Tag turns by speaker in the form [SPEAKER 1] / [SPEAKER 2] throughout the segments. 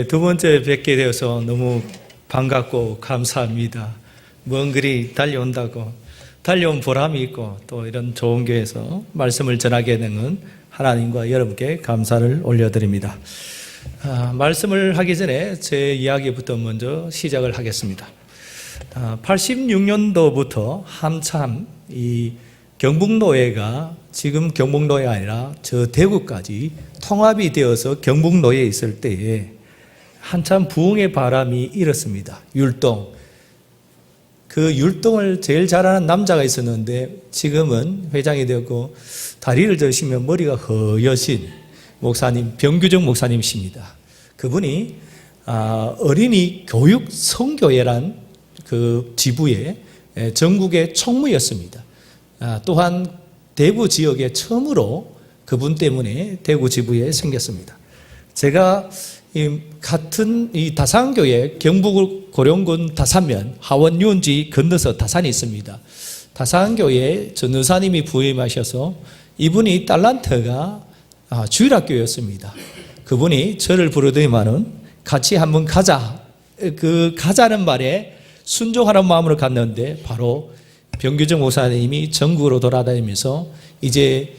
[SPEAKER 1] 두 번째 뵙게 되어서 너무 반갑고 감사합니다. 먼 길이 달려온 보람이 있고 또 이런 좋은 교회에서 말씀을 전하게 되는 하나님과 여러분께 감사를 올려드립니다. 말씀을 하기 전에 제 이야기부터 먼저 시작을 하겠습니다. 86년도부터 한참 이 경북노예가 지금 경북노예 아니라 저 대구까지 통합이 되어서 경북노예에 있을 때에 한참 부흥의 바람이 일었습니다. 율동. 그 율동을 제일 잘하는 남자가 있었는데 지금은 회장이 되었고 다리를 저시면 머리가 허여신 목사님, 병규정 목사님이십니다. 그분이 어린이 교육 성교회란 그 지부의 전국의 총무였습니다. 또한 대구 지역에 처음으로 그분 때문에 대구 지부에 생겼습니다. 제가 같은 이 다산교회 경북 고령군 다산면 하원 유원지 건너서 다산이 있습니다. 다산교회 전도사님이 부임하셔서 이분이 달란트가 주일학교였습니다. 그분이 저를 부르더니만은 같이 한번 가자. 그 가자는 말에 순종하는 마음으로 갔는데 바로 병규정 목사님이 전국으로 돌아다니면서 이제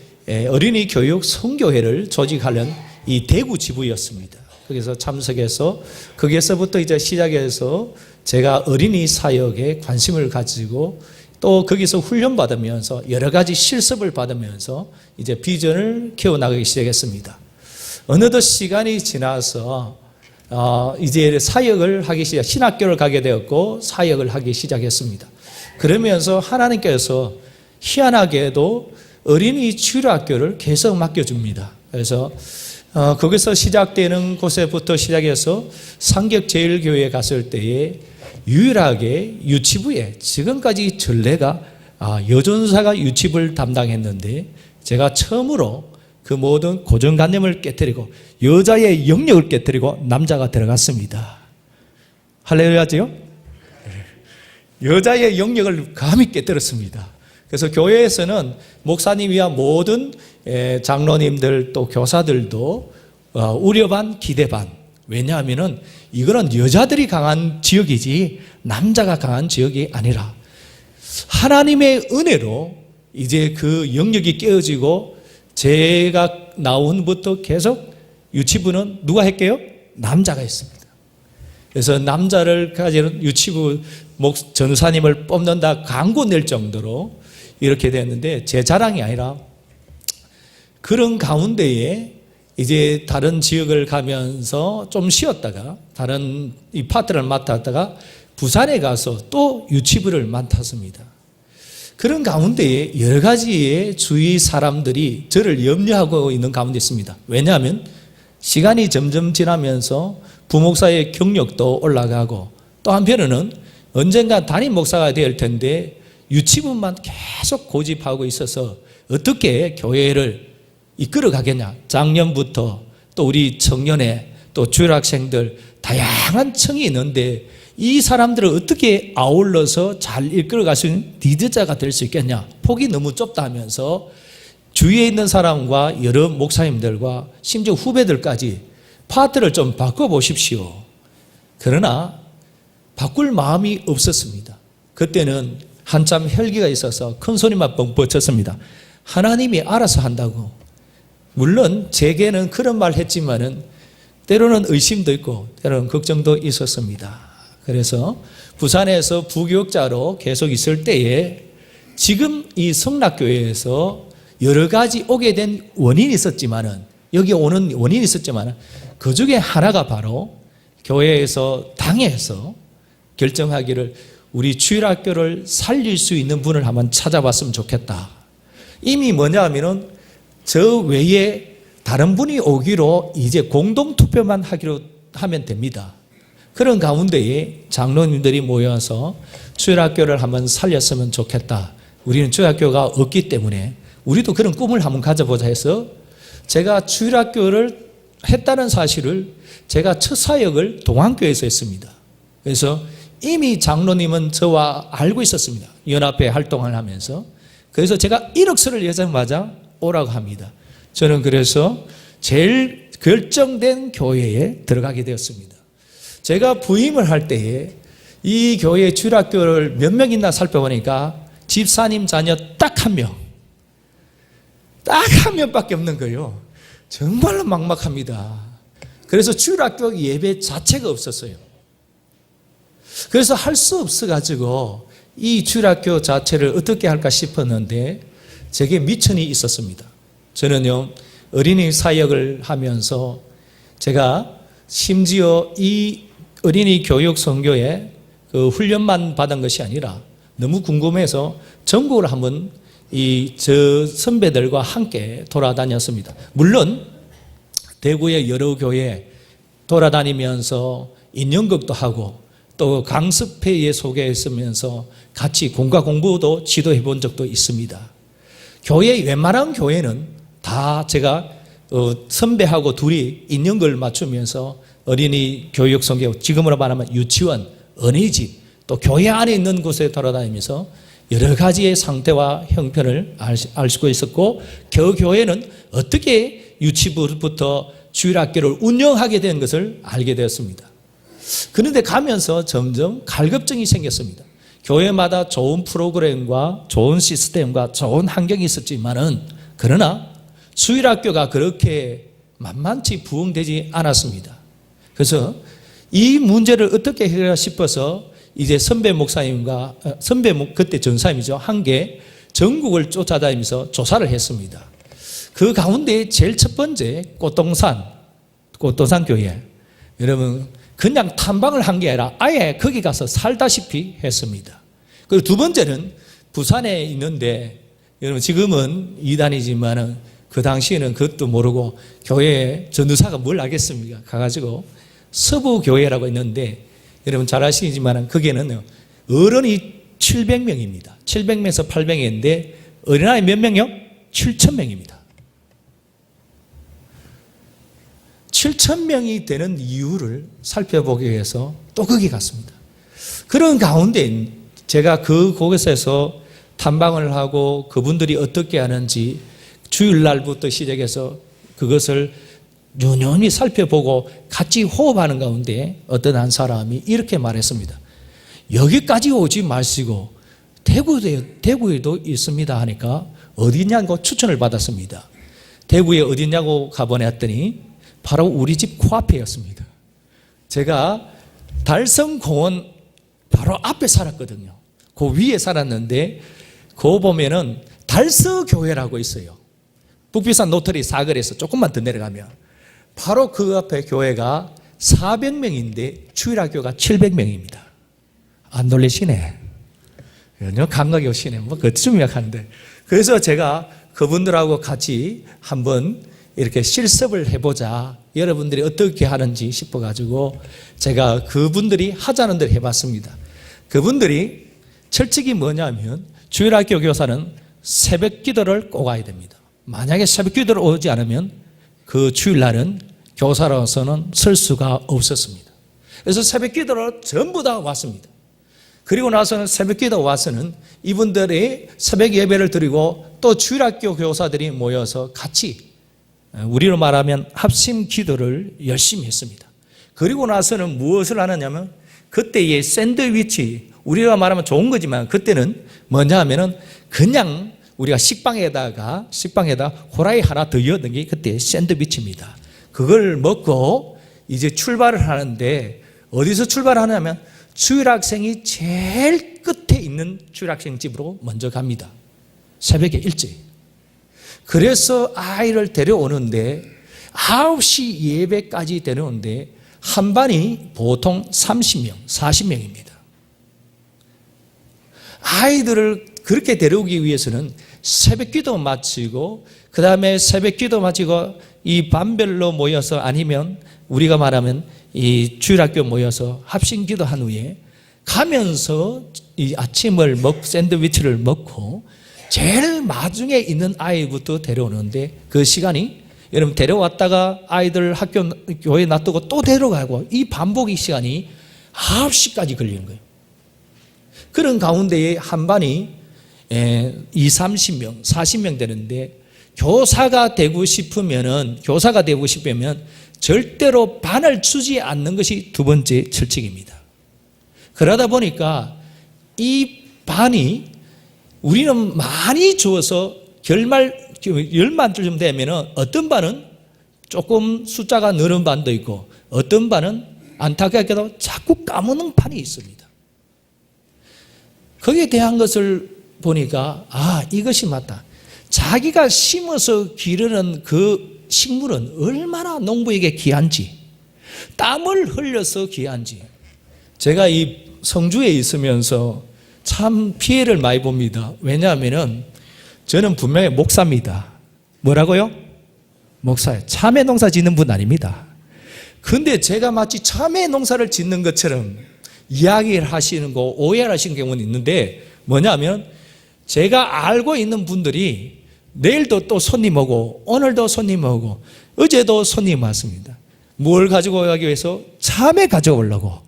[SPEAKER 1] 어린이 교육 성교회를 조직하려는 이 대구 지부였습니다. 거기서 참석해서 거기에서부터 이제 시작해서 제가 어린이 사역에 관심을 가지고 또 거기서 훈련받으면서 여러 가지 실습을 받으면서 이제 비전을 키워나가기 시작했습니다. 어느덧 시간이 지나서 이제 사역을 하기 시작, 신학교를 가게 되었고 사역을 하기 시작했습니다. 그러면서 하나님께서 희한하게도 어린이 주일학교를 계속 맡겨줍니다. 그래서 거기서 시작되는 곳에부터 시작해서 상격제일교회에 갔을 때에 유일하게 유치부에 지금까지 전례가 여전사가 유치부를 담당했는데 제가 처음으로 그 모든 고정관념을 깨뜨리고 여자의 영역을 깨뜨리고 남자가 들어갔습니다. 할렐루야지요? 여자의 영역을 감히 깨뜨렸습니다. 그래서 교회에서는 목사님이야 모든 장로님들 또 교사들도 우려 반 기대 반. 왜냐하면은 이거는 여자들이 강한 지역이지 남자가 강한 지역이 아니라 하나님의 은혜로 이제 그 영역이 깨어지고 제가 나온 후부터 계속 유치부는 누가 할게요? 남자가 했습니다. 그래서 남자를 가지는 유치부 전사님을 뽑는다 광고 낼 정도로 이렇게 됐는데 제 자랑이 아니라 그런 가운데에 이제 다른 지역을 가면서 좀 쉬었다가 다른 이 파트를 맡았다가 부산에 가서 또 유치부를 맡았습니다. 그런 가운데에 여러 가지의 주위 사람들이 저를 염려하고 있는 가운데 있습니다. 왜냐하면 시간이 점점 지나면서 부목사의 경력도 올라가고 또 한편으로는 언젠가 담임 목사가 될 텐데 유치부만 계속 고집하고 있어서 어떻게 교회를 이끌어 가겠냐. 작년부터 또 우리 청년회 또 주일학생들 다양한 청이 있는데 이 사람들을 어떻게 아울러서 잘 이끌어 갈 수 있는 리더자가 될 수 있겠냐. 폭이 너무 좁다 하면서 주위에 있는 사람과 여러 목사님들과 심지어 후배들까지 파트를 좀 바꿔보십시오. 그러나 바꿀 마음이 없었습니다. 그때는 한참 혈기가 있어서 큰 소리만 뻥뻥 쳤습니다. 하나님이 알아서 한다고. 물론 제게는 그런 말 했지만은 때로는 의심도 있고 때로는 걱정도 있었습니다. 그래서 부산에서 부교육자로 계속 있을 때에 지금 이 성락교회에서 여러 가지 오게 된 원인이 있었지만은 여기 오는 원인이 있었지만은 그 중에 하나가 바로 교회에서 당에서 결정하기를 우리 주일학교를 살릴 수 있는 분을 한번 찾아봤으면 좋겠다. 이미 뭐냐 하면은 저 외에 다른 분이 오기로 이제 공동투표만 하기로 하면 됩니다. 그런 가운데에 장로님들이 모여서 주일학교를 한번 살렸으면 좋겠다. 우리는 주일학교가 없기 때문에 우리도 그런 꿈을 한번 가져보자 해서 제가 주일학교를 했다는 사실을 제가 첫 사역을 동안교회에서 했습니다. 그래서 이미 장로님은 저와 알고 있었습니다. 연합회 활동을 하면서. 그래서 제가 1억서를 예정하자 오라고 합니다. 저는 그래서 제일 결정된 교회에 들어가게 되었습니다. 제가 부임을 할 때에 이 교회 주일학교를 몇 명 있나 살펴보니까 집사님 자녀 딱 한 명, 딱 한 명밖에 없는 거예요. 정말로 막막합니다. 그래서 주일학교 예배 자체가 없었어요. 그래서 할 수 없어가지고 이 주일학교 자체를 어떻게 할까 싶었는데 제게 미천이 있었습니다. 저는요, 어린이 사역을 하면서 제가 심지어 이 어린이 교육 선교에 그 훈련만 받은 것이 아니라 너무 궁금해서 전국을 한번 저 선배들과 함께 돌아다녔습니다. 물론 대구의 여러 교회 돌아다니면서 인연극도 하고 또 강습회에 소개했으면서 같이 공과 공부도 지도해 본 적도 있습니다. 교회 웬만한 교회는 다 제가 선배하고 둘이 인연극을 맞추면서 어린이 교육 선교, 지금으로 말하면 유치원, 어린이집, 또 교회 안에 있는 곳에 돌아다니면서 여러 가지의 상태와 형편을 알 수가 있었고, 그 교회는 어떻게 유치부부터 주일학교를 운영하게 된 것을 알게 되었습니다. 그런데 가면서 점점 갈급증이 생겼습니다. 교회마다 좋은 프로그램과 좋은 시스템과 좋은 환경이 있었지만은, 그러나 주일학교가 그렇게 만만치 부흥되지 않았습니다. 그래서 이 문제를 어떻게 해결할까 싶어서 이제 선배 목사님과 그때 전사님이죠, 함께 전국을 쫓아다니면서 조사를 했습니다. 그 가운데 제일 첫 번째 꽃동산 교회, 여러분 그냥 탐방을 한 게 아니라 아예 거기 가서 살다시피 했습니다. 그리고 두 번째는 부산에 있는데, 여러분 지금은 이단이지만은 그 당시에는 그것도 모르고 교회 전도사가 뭘 알겠습니까? 가가지고 서부교회라고 있는데, 여러분 잘 아시지만 거기에는 어른이 700명입니다. 700명에서 800명인데 어린아이 몇 명이요? 7,000명입니다. 7,000명이 되는 이유를 살펴보기 위해서 또 거기 갔습니다. 그런 가운데 제가 그곳에서 탐방을 하고 그분들이 어떻게 하는지 주일날부터 시작해서 그것을 유념히 살펴보고 같이 호흡하는 가운데 어떤 한 사람이 이렇게 말했습니다. 여기까지 오지 마시고 대구에도 있습니다 하니까 어디냐고 추천을 받았습니다. 대구에 어디냐고 가보냈더니 바로 우리 집 코앞이었습니다. 제가 달성공원 바로 앞에 살았거든요. 그 위에 살았는데 그 보면은 달서교회라고 있어요. 북비산 노터리 사거리에서 조금만 더 내려가면 바로 그 앞에 교회가 400명인데 주일학교가 700명입니다. 안 놀라시네. 감각이 오시네. 뭐 그쯤이야 한데. 그래서 제가 그분들하고 같이 한번 이렇게 실습을 해보자, 여러분들이 어떻게 하는지 싶어가지고 제가 그분들이 하자는 대로 해봤습니다. 그분들이 철칙이 뭐냐면 주일학교 교사는 새벽 기도를 꼭 와야 됩니다. 만약에 새벽 기도를 오지 않으면 그 주일날은 교사로서는 설 수가 없었습니다. 그래서 새벽 기도를 전부 다 왔습니다. 그리고 나서는 새벽 기도 와서는 이분들이 새벽 예배를 드리고 또 주일학교 교사들이 모여서 같이 우리로 말하면 합심 기도를 열심히 했습니다. 그리고 나서는 무엇을 하느냐면 그때의 샌드위치, 우리가 말하면 좋은 거지만 그때는 뭐냐 하면은 그냥 우리가 식빵에다 호라이 하나 더 넣는 게 그때 샌드위치입니다. 그걸 먹고 이제 출발을 하는데, 어디서 출발하냐면 주일학생이 제일 끝에 있는 주일학생 집으로 먼저 갑니다. 새벽에 일찍. 그래서 아이를 데려오는데 9시 예배까지 데려오는데 한 반이 보통 30명, 40명입니다. 아이들을 그렇게 데려오기 위해서는 새벽 기도 마치고, 그 다음에 새벽 기도 마치고 이 반별로 모여서, 아니면 우리가 말하면 이 주일학교 모여서 합심 기도한 후에 가면서 이 아침을 샌드위치를 먹고 제일 마중에 있는 아이부터 데려오는데, 그 시간이 여러분 데려왔다가 아이들 학교 교회에 놔두고 또 데려가고 이 반복의 시간이 9시까지 걸리는 거예요. 그런 가운데에 한 반이 20, 30명, 40명 되는데 교사가 되고 싶으면 절대로 반을 주지 않는 것이 두 번째 철칙입니다. 그러다 보니까 이 반이 우리는 많이 주어서 열만 좀 되면 어떤 반은 조금 숫자가 늘은 반도 있고 어떤 반은 안타깝게도 자꾸 까먹는 반이 있습니다. 거기에 대한 것을 보니까 이것이 맞다. 자기가 심어서 기르는 그 식물은 얼마나 농부에게 귀한지, 땀을 흘려서 귀한지. 제가 이 성주에 있으면서 참 피해를 많이 봅니다. 왜냐하면 저는 분명히 목사입니다. 뭐라고요? 목사예요. 참외 농사 짓는 분 아닙니다. 근데 제가 마치 참외 농사를 짓는 것처럼 이야기를 하시는 거, 오해를 하시는 경우는 있는데 뭐냐면 제가 알고 있는 분들이 내일도 또 손님 오고 오늘도 손님 오고 어제도 손님 왔습니다. 뭘 가지고 가기 위해서? 참외 가져오려고.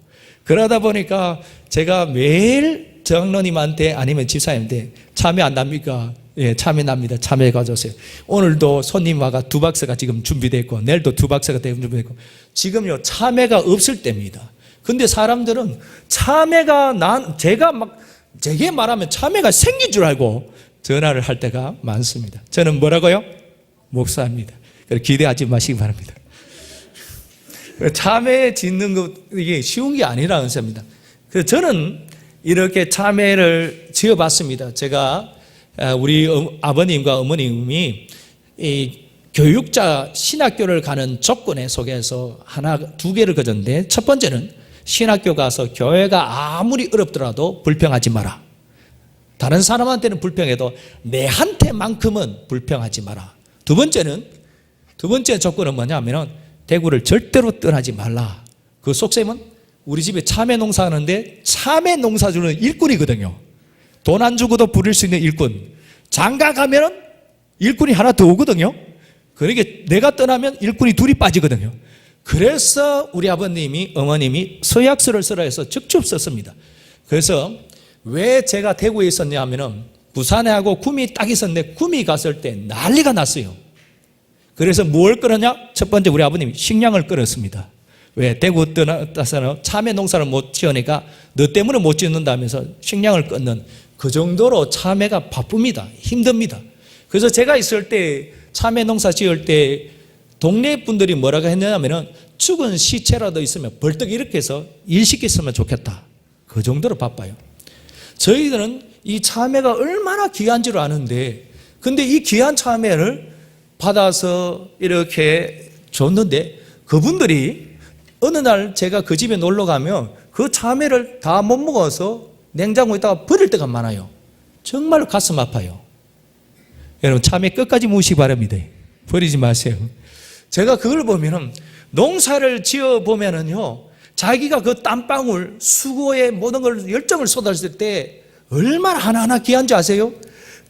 [SPEAKER 1] 그러다 보니까 제가 매일 장로님한테 아니면 집사님한테 참외 안 납니까? 예, 참외 납니다. 참외 가져오세요. 오늘도 손님 와가 2박스가 지금 준비됐고 내일도 2박스가 준비됐고 지금요 참외가 없을 때입니다. 근데 사람들은 제게 말하면 참외가 생긴 줄 알고 전화를 할 때가 많습니다. 저는 뭐라고요? 목사입니다. 기대하지 마시기 바랍니다. 참외 짓는 거 이게 쉬운 게 아니라는 것입니다. 그래서 저는 이렇게 참외를 지어봤습니다. 제가 우리 아버님과 어머님이 이 교육자 신학교를 가는 조건에 속해서 두 개를 거졌는데 첫 번째는 신학교 가서 교회가 아무리 어렵더라도 불평하지 마라. 다른 사람한테는 불평해도 내한테만큼은 불평하지 마라. 두 번째 조건은 뭐냐면 대구를 절대로 떠나지 말라. 그 속셈은 우리 집에 참외 농사하는데 참외 농사주는 일꾼이거든요. 돈 안 주고도 부릴 수 있는 일꾼. 장가 가면은 일꾼이 하나 더 오거든요. 그러니까 내가 떠나면 일꾼이 둘이 빠지거든요. 그래서 우리 아버님이 어머님이 서약서를 쓰라 해서 직접 썼습니다. 그래서 왜 제가 대구에 있었냐 하면은 부산에 하고 구미 딱 있었는데 구미 갔을 때 난리가 났어요. 그래서 뭘 끌었냐? 첫 번째 우리 아버님이 식량을 끌었습니다. 왜? 대구 떠나서는 참외 농사를 못 지으니까 너 때문에 못 짓는다면서 식량을 끊는 그 정도로 참외가 바쁩니다. 힘듭니다. 그래서 제가 있을 때 참외 농사 지을 때 동네 분들이 뭐라고 했냐면은 죽은 시체라도 있으면 벌떡 일으켜서 일 시켰으면 좋겠다. 그 정도로 바빠요. 저희들은 이 참외가 얼마나 귀한 줄 아는데 근데 이 귀한 참외를 받아서 이렇게 줬는데 그분들이 어느 날 제가 그 집에 놀러 가면 그 참외를 다 못 먹어서 냉장고에다가 버릴 때가 많아요. 정말로 가슴 아파요. 여러분 참외 끝까지 무시 바랍니다. 버리지 마세요. 제가 그걸 보면은 농사를 지어 보면은요 자기가 그 땀방울 수고에 모든 걸 열정을 쏟았을 때 얼마나 하나하나 귀한지 아세요?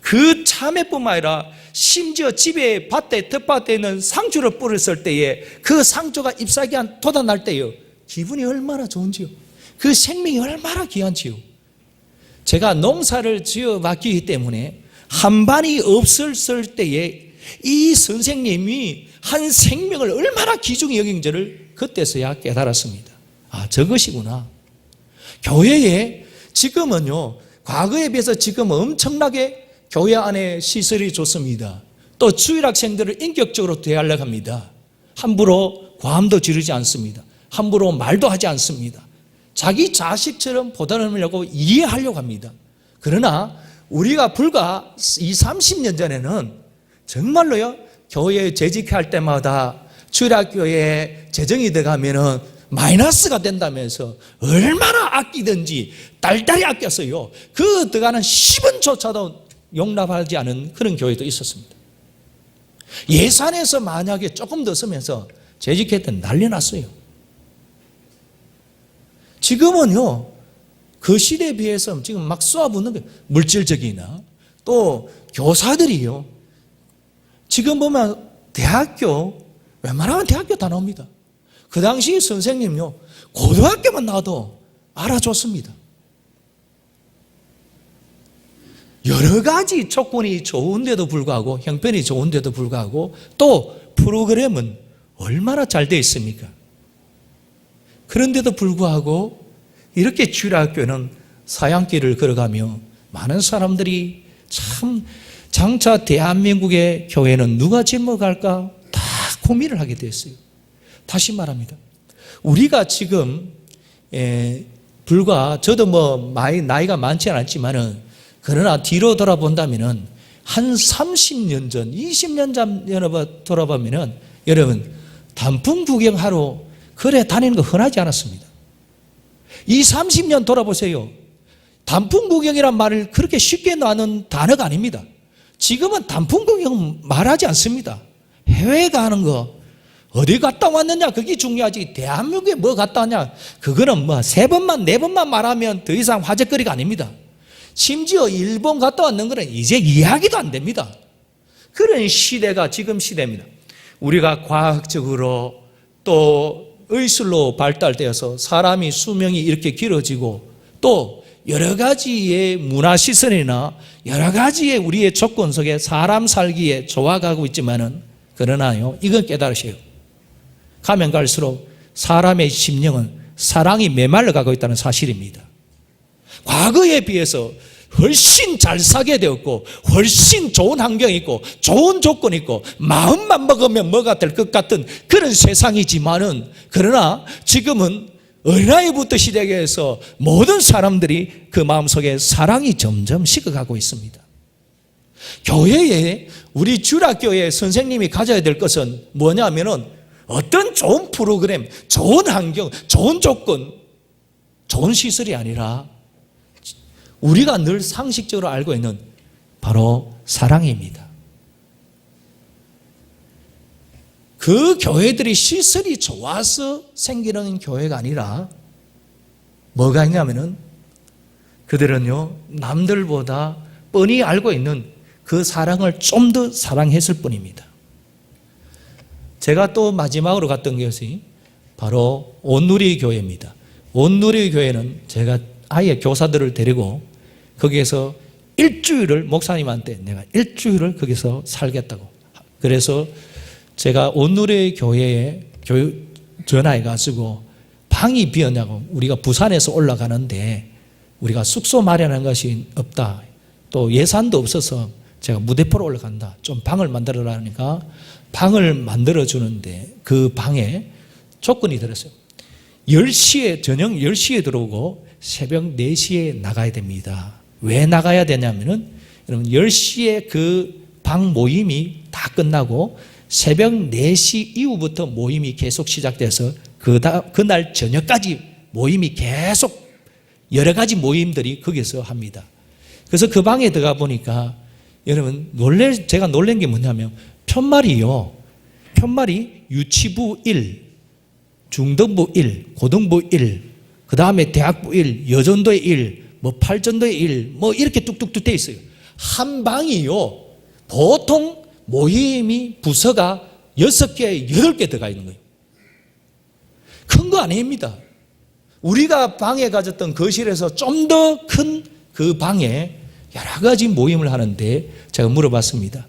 [SPEAKER 1] 그 참외뿐만 아니라 심지어 집에 밭에 텃밭에 있는 상추를 뿌렸을 때에 그 상추가 잎사귀 한 돋아날 때요 기분이 얼마나 좋은지요. 그 생명이 얼마나 귀한지요. 제가 농사를 지어봤기 때문에 한 반이 없었을 때에 이 선생님이 한 생명을 얼마나 귀중히 여긴지를 그때서야 깨달았습니다. 저것이구나. 교회에 지금은요 과거에 비해서 지금 엄청나게 교회 안에 시설이 좋습니다. 또 주일 학생들을 인격적으로 대하려고 합니다. 함부로 고함도 지르지 않습니다. 함부로 말도 하지 않습니다. 자기 자식처럼 보다듬으려고 이해하려고 합니다. 그러나 우리가 불과 20-30년 전에는 정말로요 교회에 재직할 때마다 주일학교에 재정이 들어가면은 마이너스가 된다면서 얼마나 아끼든지 딸딸이 아꼈어요. 그 들어가는 10원조차도 용납하지 않은 그런 교회도 있었습니다. 예산에서 만약에 조금 더 쓰면서 재직했던 난리 났어요. 지금은요 그 시대에 비해서 지금 막 쏘아붙는 게 물질적이나 또 교사들이요 지금 보면 대학교 웬만하면 대학교 다 나옵니다. 그 당시 선생님요 고등학교만 나와도 알아줬습니다. 여러 가지 조건이 좋은데도 불구하고, 형편이 좋은데도 불구하고, 또 프로그램은 얼마나 잘 되어 있습니까? 그런데도 불구하고 이렇게 주일학교는 사양길을 걸어가며 많은 사람들이 참 장차 대한민국의 교회는 누가 짊어갈까 다 고민을 하게 됐어요. 다시 말합니다. 우리가 지금 불과, 저도 뭐 나이가 많지는 않지만은, 그러나 뒤로 돌아본다면은 한 30년 전, 20년 전 돌아보면은 여러분 단풍 구경하러 거리에 다니는 거 흔하지 않았습니다. 이 30년 돌아보세요. 단풍 구경이란 말을 그렇게 쉽게 나는 단어가 아닙니다. 지금은 단풍 구경 말하지 않습니다. 해외 가는 거, 어디 갔다 왔느냐 그게 중요하지, 대한민국에 뭐 갔다 왔냐 그거는 뭐 3번만 4번만 말하면 더 이상 화제거리가 아닙니다. 심지어 일본 갔다 왔는 거는 이제 이야기도 안 됩니다. 그런 시대가 지금 시대입니다. 우리가 과학적으로 또 의술로 발달되어서 사람이 수명이 이렇게 길어지고, 또 여러 가지의 문화시설이나 여러 가지의 우리의 조건 속에 사람 살기에 좋아가고 있지만은, 그러나요, 이건 깨달으세요. 가면 갈수록 사람의 심령은 사랑이 메말라 가고 있다는 사실입니다. 과거에 비해서 훨씬 잘 사게 되었고, 훨씬 좋은 환경이 있고, 좋은 조건이 있고, 마음만 먹으면 뭐가 될 것 같은 그런 세상이지만은, 그러나 지금은 어린아이부터 시작해서 모든 사람들이 그 마음속에 사랑이 점점 식어가고 있습니다. 교회에, 우리 주일학교의 선생님이 가져야 될 것은 뭐냐면은, 어떤 좋은 프로그램, 좋은 환경, 좋은 조건, 좋은 시설이 아니라 우리가 늘 상식적으로 알고 있는 바로 사랑입니다. 그 교회들이 시설이 좋아서 생기는 교회가 아니라 뭐가 있냐면은, 그들은요 남들보다 뻔히 알고 있는 그 사랑을 좀 더 사랑했을 뿐입니다. 제가 또 마지막으로 갔던 것이 바로 온누리 교회입니다. 온누리 교회는 제가 아예 교사들을 데리고 거기에서 일주일을, 목사님한테 내가 일주일을 거기서 살겠다고, 그래서 제가 온누리 교회에 전화해가지고 방이 비었냐고, 우리가 부산에서 올라가는데 우리가 숙소 마련한 것이 없다, 또 예산도 없어서 제가 무대포로 올라간다, 좀 방을 만들어라니까 방을 만들어주는데, 그 방에 조건이 들었어요. 10시에, 저녁 10시에 들어오고 새벽 4시에 나가야 됩니다. 왜 나가야 되냐면은, 여러분 10시에 그 방 모임이 다 끝나고 새벽 4시 이후부터 모임이 계속 시작돼서 그날 저녁까지 모임이 계속, 여러 가지 모임들이 거기서 합니다. 그래서 그 방에 들어가 보니까 여러분 제가 놀란 게 뭐냐면, 편말이 유치부 1, 중등부 1, 고등부 1, 그 다음에 대학부 1, 여전도의 1, 뭐 팔전도의 1, 뭐 이렇게 뚝뚝뚝 돼 있어요. 한 방이요, 보통 모임이 부서가 6개, 8개 들어가 있는 거예요. 큰 거 아닙니다. 우리가 방에 가졌던 거실에서 좀 더 큰 그 방에 여러 가지 모임을 하는데, 제가 물어봤습니다.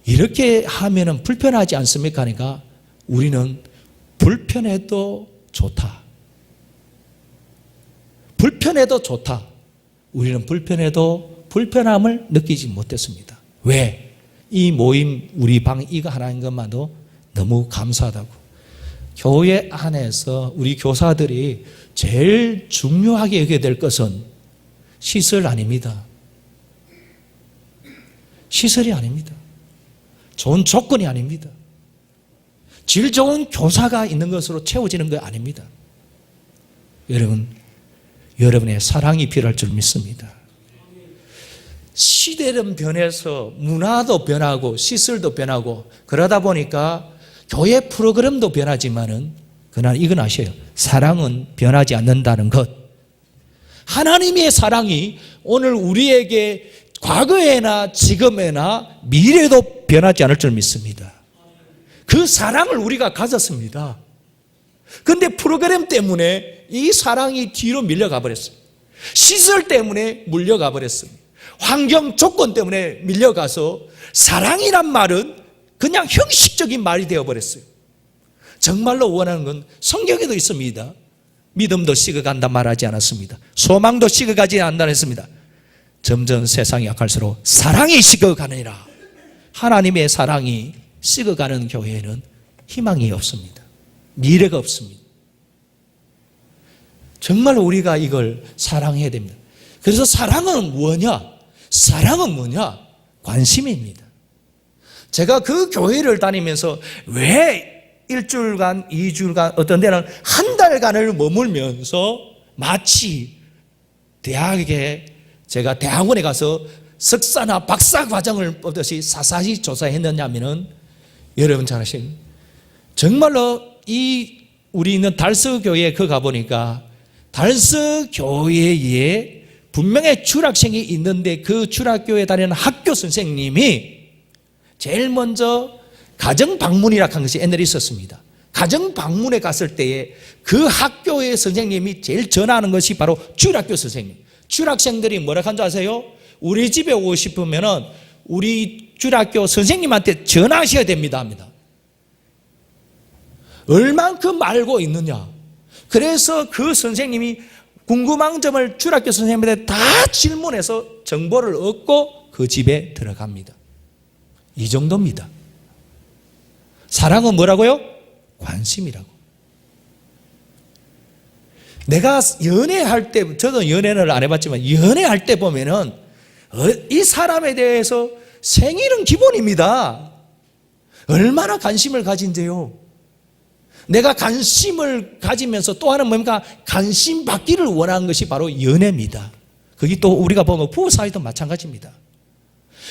[SPEAKER 1] 이렇게 하면은 불편하지 않습니까? 하니까 우리는 불편해도 좋다. 불편해도 좋다. 우리는 불편해도 불편함을 느끼지 못했습니다. 왜? 이 모임, 우리 방 이거 하나인 것만도 너무 감사하다고. 교회 안에서 우리 교사들이 제일 중요하게 여겨야 될 것은 시설 아닙니다. 시설이 아닙니다. 좋은 조건이 아닙니다. 질 좋은 교사가 있는 것으로 채워지는 거 아닙니다. 여러분의 사랑이 필요할 줄 믿습니다. 시대는 변해서 문화도 변하고 시설도 변하고 그러다 보니까 교회 프로그램도 변하지만은, 그러나 이건 아셔요. 사랑은 변하지 않는다는 것. 하나님의 사랑이 오늘 우리에게 과거에나 지금에나 미래도 변하지 않을 줄 믿습니다. 그 사랑을 우리가 가졌습니다. 그런데 프로그램 때문에 이 사랑이 뒤로 밀려가 버렸습니다. 시설 때문에 물려가 버렸습니다. 환경 조건 때문에 밀려가서 사랑이란 말은 그냥 형식적인 말이 되어버렸어요. 정말로 원하는 건 성경에도 있습니다. 믿음도 식어간다 말하지 않았습니다. 소망도 식어가지 않는다 했습니다. 점점 세상이 약할수록 사랑이 식어가느니라. 하나님의 사랑이 식어가는 교회에는 희망이 없습니다. 미래가 없습니다. 정말 우리가 이걸 사랑해야 됩니다. 그래서 사랑은 뭐냐? 사랑은 뭐냐? 관심입니다. 제가 그 교회를 다니면서 왜 일주일간, 2주일간, 어떤 데는 한 달간을 머물면서 마치 제가 대학원에 가서 석사나 박사 과정을 뽑듯이 사사히 조사했느냐면은 여러분 잘 아시는 정말로 우리 있는 달서 교회에 가보니까 달서 교회에 분명히 주락생이 있는데 그 주락교회에 다니는 학교 선생님이 제일 먼저 가정 방문이라고 한 것이 옛날에 있었습니다. 가정 방문에 갔을 때에 그 학교의 선생님이 제일 전하는 것이 바로 주락교 선생님. 주락생들이 뭐라 한 줄 아세요? 우리 집에 오고 싶으면은 우리 주락교 선생님한테 전화하셔야 됩니다 합니다. 얼만큼 알고 있느냐. 그래서 그 선생님이 궁금한 점을 주락교 선생님한테 다 질문해서 정보를 얻고 그 집에 들어갑니다. 이 정도입니다. 사랑은 뭐라고요? 관심이라고. 내가 연애할 때, 저도 연애를 안 해봤지만 연애할 때 보면은 이 사람에 대해서 생일은 기본입니다. 얼마나 관심을 가진대요. 내가 관심을 가지면서 또 하나는 뭡니까? 관심 받기를 원하는 것이 바로 연애입니다. 그게 또 우리가 보면 부부 사이도 마찬가지입니다.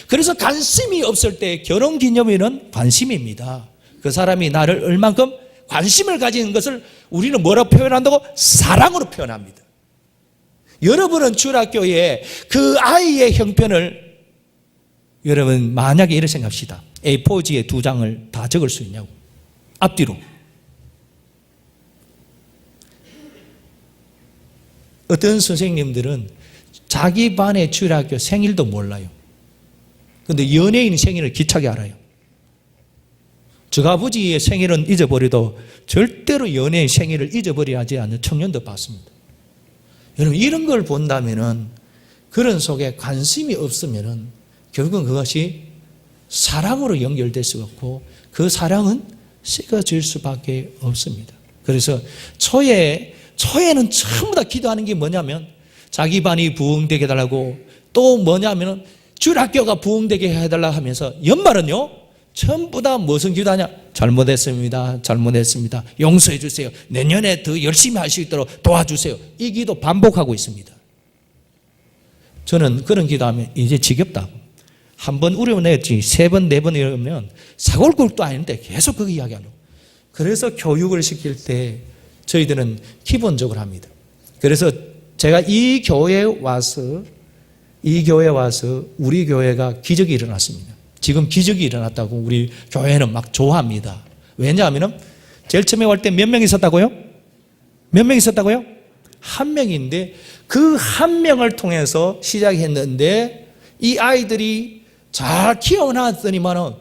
[SPEAKER 1] 그래서 관심이 없을 때 결혼기념일은 관심입니다. 그 사람이 나를 얼만큼 관심을 가지는 것을 우리는 뭐라고 표현한다고? 사랑으로 표현합니다. 여러분은 주일학교에 그 아이의 형편을 여러분 만약에 이렇게 생각합시다. A4지에 2장을 다 적을 수 있냐고. 앞뒤로. 어떤 선생님들은 자기 반의 주일학교 생일도 몰라요. 그런데 연예인 생일을 기차게 알아요. 저 아버지의 생일은 잊어버려도 절대로 연예인 생일을 잊어버리지 않는 청년도 봤습니다. 여러분 이런 걸 본다면은 그런 속에 관심이 없으면은 결국은 그것이 사랑으로 연결될 수가 없고 그 사랑은 식어질 수밖에 없습니다. 그래서 초에는 전부 다 기도하는 게 뭐냐면 자기 반이 부흥되게 해달라고 또 뭐냐면은 주일학교가 부흥되게 해달라 하면서 연말은요 전부 다 무슨 기도하냐? 잘못했습니다. 용서해 주세요. 내년에 더 열심히 할 수 있도록 도와주세요. 이 기도 반복하고 있습니다. 저는 그런 기도하면 이제 지겹다고. 한 번 우려냈지 3번, 4번 이러면 사골 꼴도 아닌데 계속 그 이야기하려고. 그래서 교육을 시킬 때 저희들은 기본적으로 합니다. 그래서 제가 이 교회에 와서 우리 교회가 기적이 일어났습니다. 지금 기적이 일어났다고 우리 교회는 막 좋아합니다. 왜냐하면 제일 처음에 올 때 몇 명 있었다고요? 몇 명 있었다고요? 1명인데 그 1명을 통해서 시작했는데 이 아이들이 잘 키워놨더니만은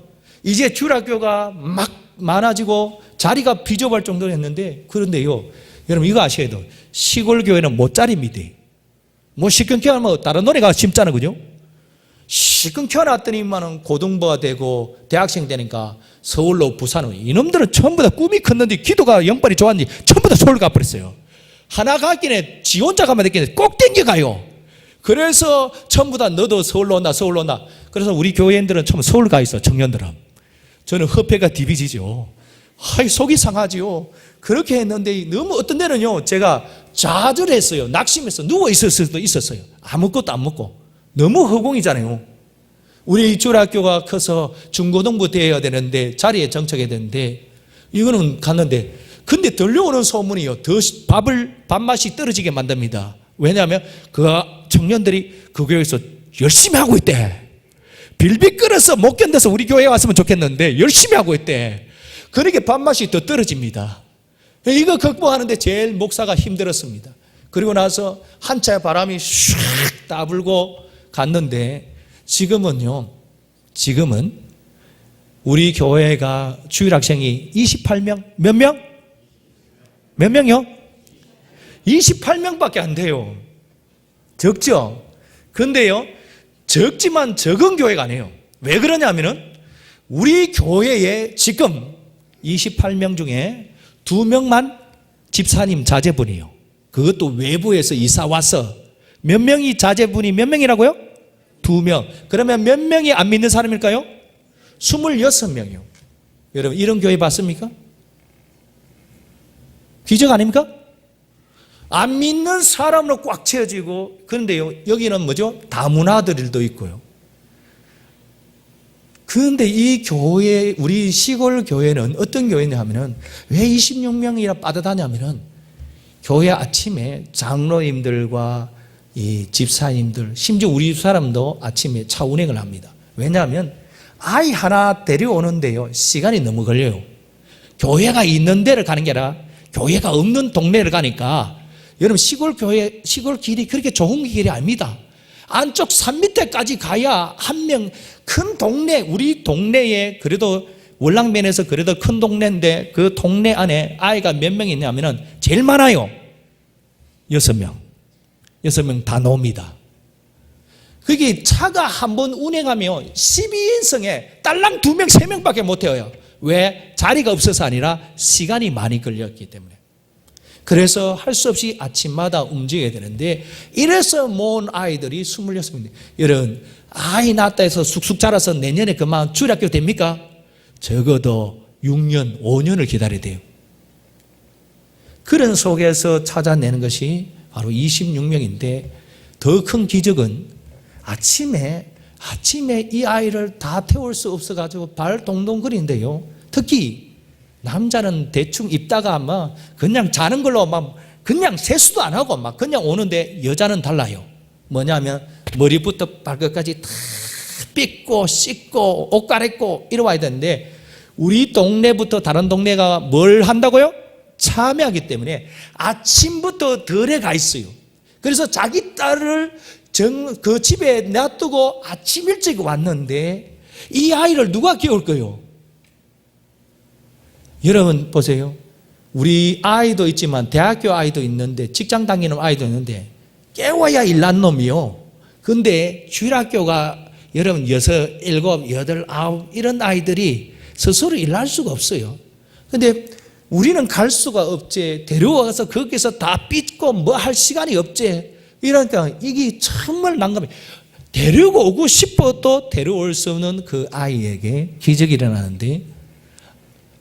[SPEAKER 1] 이제 주일학교가 막 많아지고 자리가 비좁을 정도로 했는데 그런데요 여러분 이거 아셔야 돼요. 시골 교회는 못자립니다. 뭐 시큰 키워놓으면 다른 노래가 심잖아요. 그죠? 시큰 키워놨더니만은 고등부가 되고 대학생 되니까 서울로 부산으로 이놈들은 전부 다 꿈이 컸는데 기도가 영빨이 좋았는지 전부 다 서울 가버렸어요. 하나 가기에 지 혼자 가면 되겠는데 꼭 땡겨가요. 그래서 전부 다 너도 서울로 온다. 그래서 우리 교회인들은 처음 서울 가 있어. 청년들은. 저는 허폐가 디비지죠. 속이 상하지요. 그렇게 했는데 너무 어떤 데는요 제가 좌절했어요. 낙심해서 누워 있을 수도 있었어요. 아무것도 안 먹고. 너무 허공이잖아요. 우리 주일학교가 커서 중고등부 되어야 되는데 자리에 정착해야 되는데 이거는 갔는데 근데 들려오는 소문이요 더 밥맛이 떨어지게 만듭니다. 왜냐하면 그 청년들이 그 교회에서 열심히 하고 있대. 빌비 끓여서 못 견뎌서 우리 교회에 왔으면 좋겠는데 열심히 하고 있대. 그러게 밥맛이 더 떨어집니다. 이거 극복하는데 제일 목사가 힘들었습니다. 그리고 나서 한차의 바람이 슉 따불고 갔는데 지금은 우리 교회가 주일 학생이 28명? 몇 명? 몇 명이요? 28명밖에 안 돼요. 적죠? 근데요, 적지만 적은 교회가 아니에요. 왜 그러냐면은 우리 교회에 지금 28명 중에 2명만 집사님 자제분이에요. 그것도 외부에서 이사 와서 몇 명이 자제분이 몇 명이라고요? 2명. 그러면 몇 명이 안 믿는 사람일까요? 26명이요. 여러분, 이런 교회 봤습니까? 기적 아닙니까? 안 믿는 사람으로 꽉 채워지고, 그런데요, 여기는 뭐죠? 다문화들도 있고요. 그런데 이 교회, 우리 시골 교회는 어떤 교회냐 하면은, 왜 26명이나 빠듯하냐면은, 교회 아침에 장로님들과 이 집사님들, 심지어 우리 사람도 아침에 차 운행을 합니다. 왜냐하면 아이 하나 데려오는데요, 시간이 너무 걸려요. 교회가 있는 데를 가는 게 아니라 교회가 없는 동네를 가니까, 여러분, 시골 교회, 시골 길이 그렇게 좋은 길이 아닙니다. 안쪽 산 밑에까지 가야 한 명, 큰 동네, 우리 동네에 그래도 월남면에서 그래도 큰 동네인데 그 동네 안에 아이가 몇 명 있냐면은 제일 많아요. 6명. 6명 다 놉니다. 그게 차가 한번 운행하면 12인승에 딸랑 2명, 3명밖에 못 태워요. 왜? 자리가 없어서 아니라 시간이 많이 걸렸기 때문에. 그래서 할 수 없이 아침마다 움직여야 되는데, 이래서 모은 아이들이 26명인데, 여러분, 아이 낳았다 해서 쑥쑥 자라서 내년에 그만 주일학교 됩니까? 적어도 6년, 5년을 기다려야 돼요. 그런 속에서 찾아내는 것이 바로 26명인데, 더 큰 기적은 아침에 이 아이를 다 태울 수 없어가지고 발 동동 거리는데요. 특히 남자는 대충 입다가 막 그냥 자는 걸로 막 그냥 세수도 안 하고 막 그냥 오는데, 여자는 달라요. 뭐냐면 머리부터 발끝까지 다 삐고 씻고 옷 갈아입고 이러와야 되는데, 우리 동네부터 다른 동네가 뭘 한다고요? 참여하기 때문에 아침부터 덜에 가 있어요. 그래서 자기 딸을 그 집에 놔두고 아침 일찍 왔는데, 이 아이를 누가 깨울 거예요? 여러분 보세요. 우리 아이도 있지만 대학교 아이도 있는데, 직장 다니는 아이도 있는데, 깨워야 일난 놈이요. 근데 주일학교가 여러분 6, 7, 8, 9 이런 아이들이 스스로 일할 수가 없어요. 근데 우리는 갈 수가 없지. 데려와서 거기서 다 삐고 뭐 할 시간이 없지. 이러니까 이게 정말 난감해. 데려오고 싶어도 데려올 수 없는 그 아이에게 기적이 일어나는데,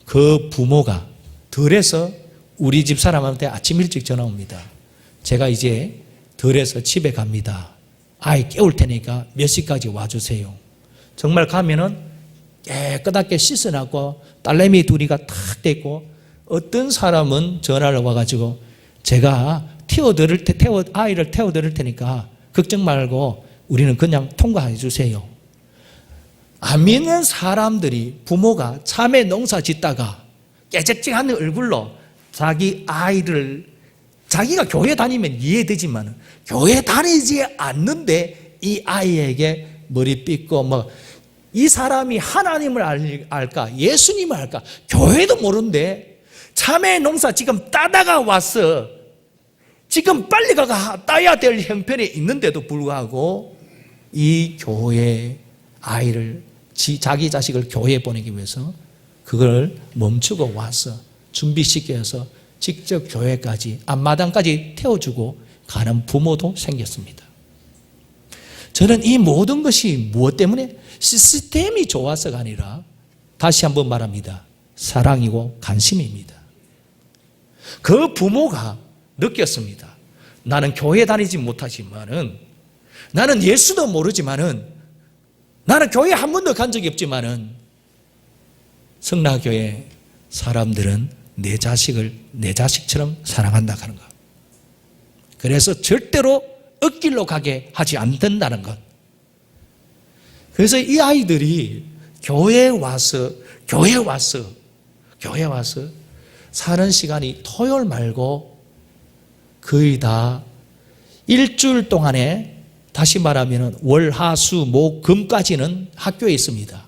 [SPEAKER 1] 그 부모가 덜해서 우리 집 사람한테 아침 일찍 전화 옵니다. 제가 이제 덜해서 집에 갑니다. 아이 깨울 테니까 몇 시까지 와주세요. 정말 가면은 깨끗하게 씻어놨고 딸내미 둘이가 탁 됐고, 어떤 사람은 전화를 와가지고 제가 아이를 태워드릴 테니까 걱정 말고 우리는 그냥 통과해 주세요. 안 믿는 사람들이, 부모가 참외 농사 짓다가 깨적직한 얼굴로 자기 아이를, 자기가 교회 다니면 이해되지만 교회 다니지 않는데 이 아이에게 머리 삐고 이 사람이 하나님을 알까 예수님을 알까 교회도 모르는데 참외 농사 지금 따다가 왔어. 지금 빨리 가가 따야 될 형편에 있는데도 불구하고 이 교회 아이를, 자기 자식을 교회에 보내기 위해서 그걸 멈추고 와서 준비시켜서 직접 교회까지, 앞마당까지 태워주고 가는 부모도 생겼습니다. 저는 이 모든 것이 무엇 때문에? 시스템이 좋아서가 아니라, 다시 한번 말합니다, 사랑이고 관심입니다. 그 부모가 느꼈습니다. 나는 교회 다니지 못하지만은, 나는 예수도 모르지만은, 나는 교회 한 번도 간 적이 없지만은, 성락교회 사람들은 내 자식을 내 자식처럼 사랑한다 하는 것. 그래서 절대로 엇길로 가게 하지 않는다는 것. 그래서 이 아이들이 교회에 와서 사는 시간이 토요일 말고 거의 다 일주일 동안에 다시 말하면 월, 하, 수, 목, 금까지는 학교에 있습니다.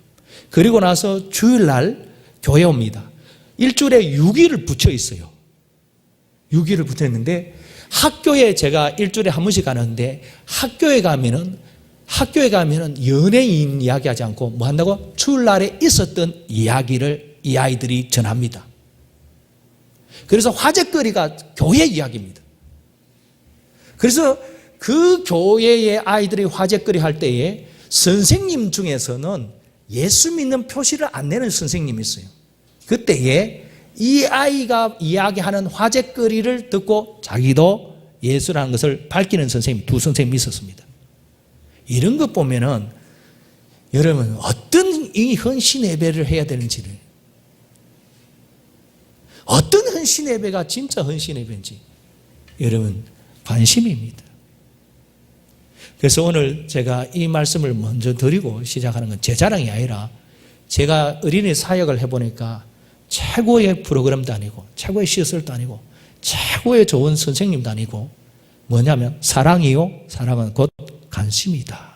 [SPEAKER 1] 그리고 나서 주일날 교회 옵니다. 일주일에 6일을 붙여 있어요. 6일을 붙어 있는데 학교에 제가 일주일에 한 번씩 가는데 학교에 가면은 연예인 이야기하지 않고 뭐 한다고? 주일날에 있었던 이야기를 이 아이들이 전합니다. 그래서 화제거리가 교회 이야기입니다. 그래서 그 교회의 아이들이 화제거리 할 때에 선생님 중에서는 예수 믿는 표시를 안 내는 선생님이 있어요. 그때에 이 아이가 이야기하는 화제거리를 듣고 자기도 예수라는 것을 밝히는 선생님, 두 선생님이 있었습니다. 이런 것 보면은 여러분 어떤 이 헌신 예배를 해야 되는지를, 어떤 헌신 예배가 진짜 헌신 예배인지 여러분 관심입니다. 그래서 오늘 제가 이 말씀을 먼저 드리고 시작하는 건 제 자랑이 아니라 제가 어린이 사역을 해보니까 최고의 프로그램도 아니고 최고의 시설도 아니고 최고의 좋은 선생님도 아니고 뭐냐면 사랑이요. 사랑은 곧 관심이다.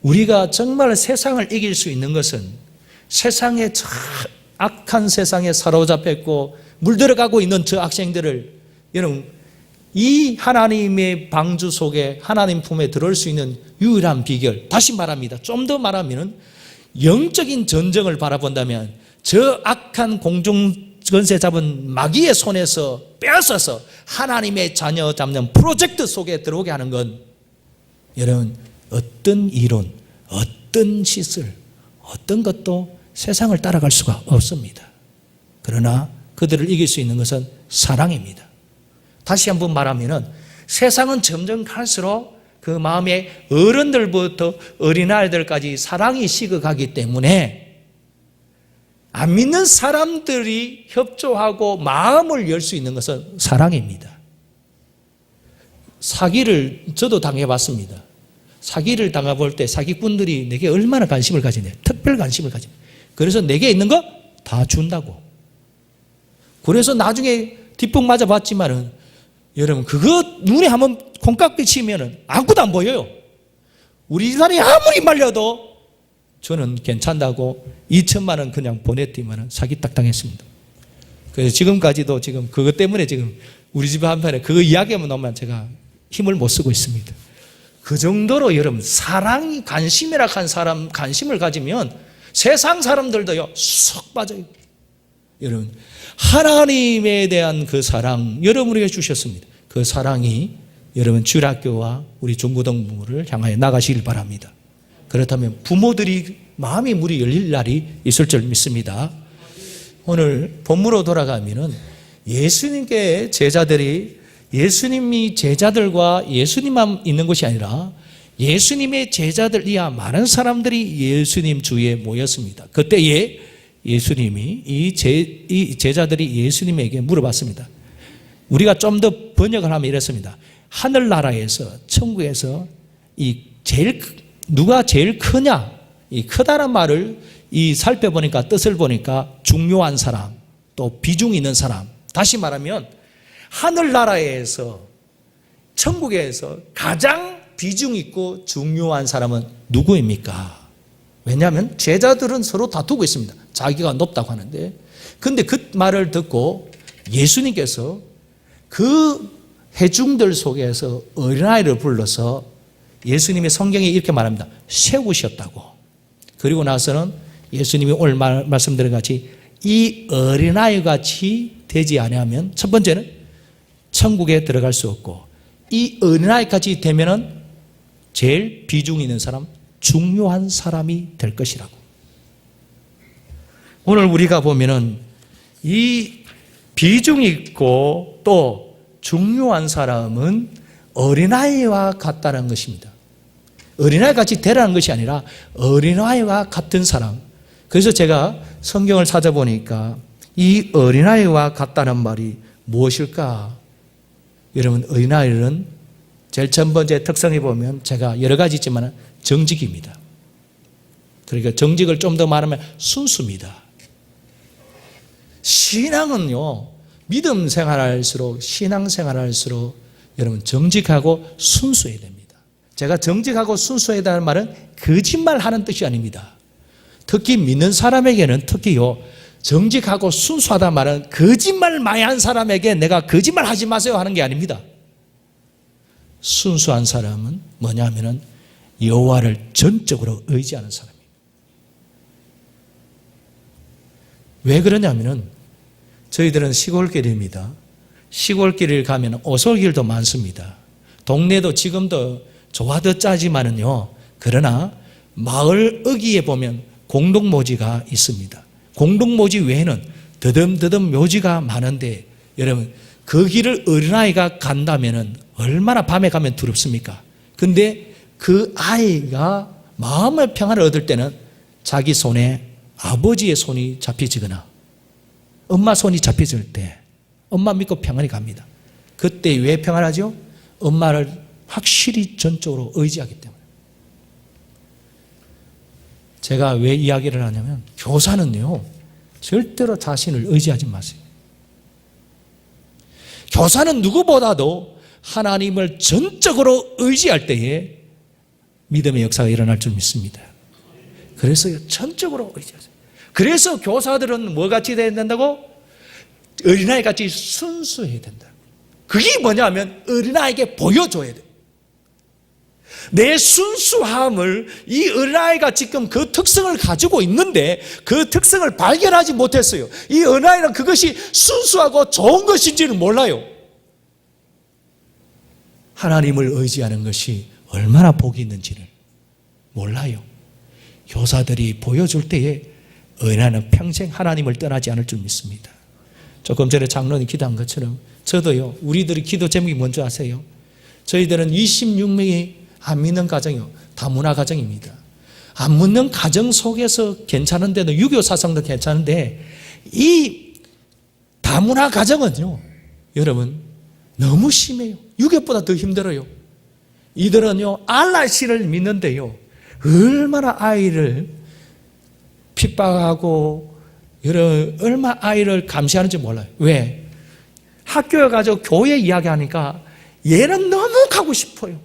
[SPEAKER 1] 우리가 정말 세상을 이길 수 있는 것은 세상에 악한 세상에 사로잡혔고 물들어가고 있는 저 학생들을 여러분 이 하나님의 방주 속에 하나님 품에 들어올 수 있는 유일한 비결, 다시 말합니다. 좀 더 말하면 영적인 전쟁을 바라본다면 저 악한 공중권세 잡은 마귀의 손에서 빼앗아서 하나님의 자녀 잡는 프로젝트 속에 들어오게 하는 건 여러분 어떤 이론, 어떤 시설, 어떤 것도 세상을 따라갈 수가 없습니다. 그러나 그들을 이길 수 있는 것은 사랑입니다. 다시 한번 말하면 세상은 점점 갈수록 그 마음에 어른들부터 어린아이들까지 사랑이 식어가기 때문에 안 믿는 사람들이 협조하고 마음을 열 수 있는 것은 사랑입니다. 사기를 저도 당해봤습니다. 사기를 당해볼 때 사기꾼들이 내게 얼마나 관심을 가지냐, 특별 관심을 가지냐. 그래서 내게 있는 거 다 준다고. 그래서 나중에 뒷북 맞아봤지만은 여러분 그거 눈에 한번 콩깍지 치면은 아무것도 안 보여요. 우리 집안이 아무리 말려도 저는 괜찮다고 2천만 원 그냥 보냈더니만 사기 딱 당했습니다. 그래서 지금까지도 지금 그것 때문에 지금 우리 집 한편에 그거 이야기하면 너무 제가 힘을 못 쓰고 있습니다. 그 정도로 여러분 사랑이 관심이라 한 사람 관심을 가지면 세상 사람들도요 쏙 빠져요. 여러분 하나님에 대한 그 사랑 여러분에게 주셨습니다. 그 사랑이 여러분 주일학교와 우리 중고등부를 향하여 나가시길 바랍니다. 그렇다면 부모들이 마음의 문이 열릴 날이 있을 줄 믿습니다. 오늘 본문으로 돌아가면은 예수님께 제자들이 예수님이 제자들과 예수님만 있는 것이 아니라 예수님의 제자들 이하 많은 사람들이 예수님 주위에 모였습니다. 그때에 예수님이 이 제자들이 예수님에게 물어봤습니다. 우리가 좀 더 번역을 하면 이렇습니다. 하늘나라에서 천국에서 누가 제일 크냐? 이 크다란 말을 살펴보니까 뜻을 보니까 중요한 사람, 또 비중 있는 사람. 다시 말하면 하늘나라에서 천국에서 가장 비중 있고 중요한 사람은 누구입니까? 왜냐하면 제자들은 서로 다투고 있습니다. 자기가 높다고 하는데. 근데 그 말을 듣고 예수님께서 그 회중들 속에서 어린아이를 불러서 예수님의 성경에 이렇게 말합니다. 세우셨다고. 그리고 나서는 예수님이 오늘 말씀드린 같이 이 어린아이 같이 되지 않으면 첫 번째는 천국에 들어갈 수 없고 이 어린아이 같이 되면은 제일 비중 있는 사람, 중요한 사람이 될 것이라고. 오늘 우리가 보면은 이 비중 있고 또 중요한 사람은 어린아이와 같다는 것입니다. 어린아이 같이 되라는 것이 아니라 어린아이와 같은 사람. 그래서 제가 성경을 찾아보니까 이 어린아이와 같다는 말이 무엇일까? 여러분 어린아이는 제일 첫 번째 특성에 보면 제가 여러 가지 있지만 정직입니다. 그러니까 정직을 좀 더 말하면 순수입니다. 신앙은요, 믿음 생활할수록 신앙 생활할수록 여러분 정직하고 순수해야 됩니다. 제가 정직하고 순수하다는 말은 거짓말하는 뜻이 아닙니다. 특히 믿는 사람에게는 특히요, 정직하고 순수하다는 말은 거짓말 많이 한 사람에게 내가 거짓말 하지 마세요 하는 게 아닙니다. 순수한 사람은 뭐냐면은 여호와를 전적으로 의지하는 사람이에요. 왜 그러냐면은 저희들은 시골길입니다. 시골길을 가면 오솔길도 많습니다. 동네도 지금도 좋아도 짜지만은요, 그러나 마을 어귀에 보면 공동묘지가 있습니다. 공동묘지 외에는 더듬더듬 묘지가 많은데, 여러분 그 길을 어린아이가 간다면은 얼마나 밤에 가면 두렵습니까? 근데 그 아이가 마음의 평안을 얻을 때는 자기 손에 아버지의 손이 잡혀지거나 엄마 손이 잡혀질 때 엄마 믿고 평안히 갑니다. 그때 왜 평안하죠? 엄마를 확실히 전적으로 의지하기 때문에. 제가 왜 이야기를 하냐면, 교사는요, 절대로 자신을 의지하지 마세요. 교사는 누구보다도 하나님을 전적으로 의지할 때에 믿음의 역사가 일어날 줄 믿습니다. 그래서 전적으로 의지하세요. 그래서 교사들은 뭐같이 돼야 된다고? 어린아이 같이 순수해야 된다. 그게 뭐냐면 어린아이에게 보여줘야 돼. 내 순수함을 이 어린아이가 지금 그 특성을 가지고 있는데 그 특성을 발견하지 못했어요. 이 어린아이는 그것이 순수하고 좋은 것인지는 몰라요. 하나님을 의지하는 것이 얼마나 복이 있는지를 몰라요. 교사들이 보여줄 때에 어린아이는 평생 하나님을 떠나지 않을 줄 믿습니다. 조금 전에 장로님 기도한 것처럼 저도요, 우리들의 기도 제목이 뭔지 아세요? 저희들은 26명이 안 믿는 가정이요, 다문화 가정입니다. 안 믿는 가정 속에서 괜찮은데도, 유교 사상도 괜찮은데 이 다문화 가정은요, 여러분 너무 심해요. 유교보다 더 힘들어요. 이들은요, 알라씨를 믿는데요, 얼마나 아이를 핍박하고 얼마나 아이를 감시하는지 몰라요. 왜? 학교에 가서 교회 이야기하니까 얘는 너무 가고 싶어요.